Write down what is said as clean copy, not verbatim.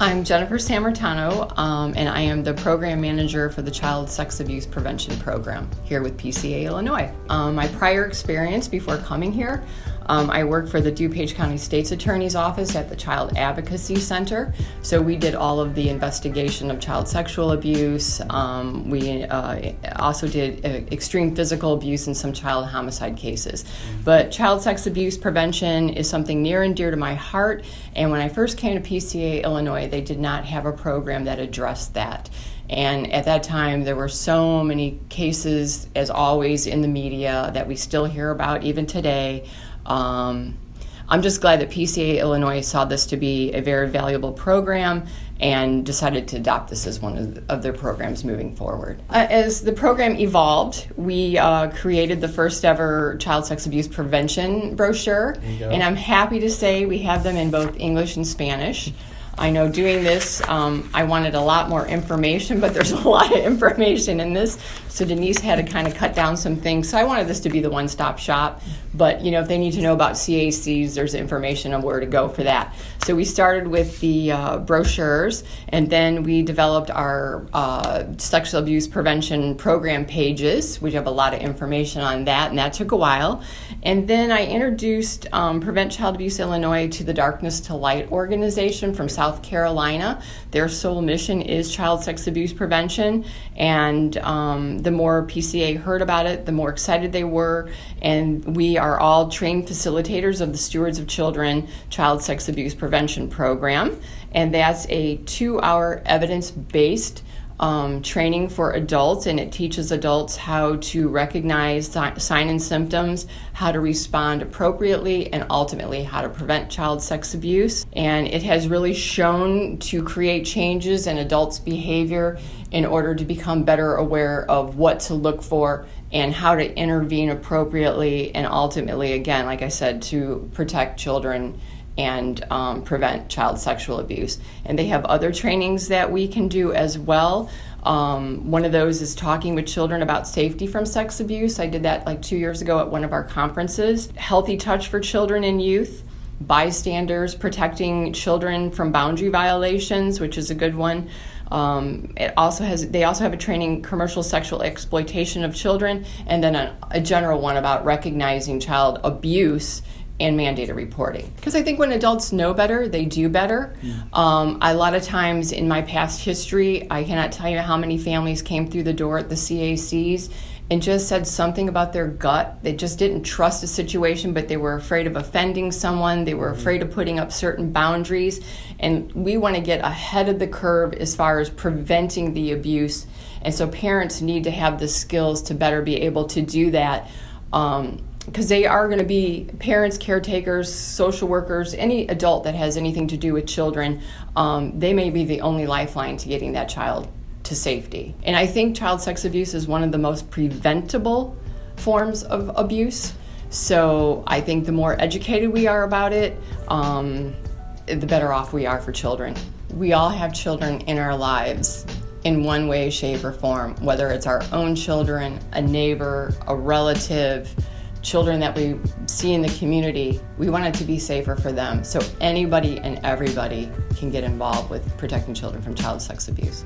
I'm Jennifer Samartano, and I am the program manager for the Child Sex Abuse Prevention Program here with PCA Illinois. My prior experience before coming here, I worked for the DuPage County State's Attorney's Office at the Child Advocacy Center. So we did all of the investigation of child sexual abuse. We also did extreme physical abuse and some child homicide cases. But child sex abuse prevention is something near and dear to my heart. And when I first came to PCA Illinois, they did not have a program that addressed that. And at that time, there were so many cases, as always, in the media that we still hear about even today. I'm just glad that PCA Illinois saw this to be a very valuable program and decided to adopt this as one of their programs moving forward. As the program evolved, we created the first ever child sex abuse prevention brochure, and I'm happy to say we have them in both English and Spanish. I know doing this, I wanted a lot more information, but there's a lot of information in this, so Denise had to kind of cut down some things. So I wanted this to be the one-stop shop, but if they need to know about CACs, there's information on where to go for that. So we started with the brochures, and then we developed our sexual abuse prevention program pages. We have a lot of information on that, and that took a while. And then I introduced Prevent Child Abuse Illinois to the Darkness to Light organization from South Carolina. Their sole mission is child sex abuse prevention, and the more PCA heard about it, the more excited they were. And we are all trained facilitators of the Stewards of Children Child Sex Abuse Prevention Program, and that's a 2-hour evidence-based training for adults, and it teaches adults how to recognize signs and symptoms, how to respond appropriately, and ultimately how to prevent child sex abuse. And it has really shown to create changes in adults' behavior in order to become better aware of what to look for and how to intervene appropriately, and ultimately, again, like I said, to protect children and prevent child sexual abuse. And they have other trainings that we can do as well. One of those is talking with children about safety from sex abuse. I did that like 2 years ago at one of our conferences. Healthy touch for children and youth. Bystanders, protecting children from boundary violations, which is a good one. They also have a training, commercial sexual exploitation of children, and then a general one about recognizing child abuse and mandated reporting. Because I think when adults know better, they do better. A lot of times in my past history, I cannot tell you how many families came through the door at the CACs and just said something about their gut. They just didn't trust the situation, but they were afraid of offending someone. They were afraid of putting up certain boundaries. And we want to get ahead of the curve as far as preventing the abuse. And so parents need to have the skills to better be able to do that. Because they are going to be parents, caretakers, social workers, any adult that has anything to do with children. They may be the only lifeline to getting that child to safety. And I think child sex abuse is one of the most preventable forms of abuse. So I think the more educated we are about it, the better off we are for children. We all have children in our lives in one way, shape, or form, whether it's our own children, a neighbor, a relative, children that we see in the community. We want it to be safer for them. So anybody and everybody can get involved with protecting children from child sex abuse.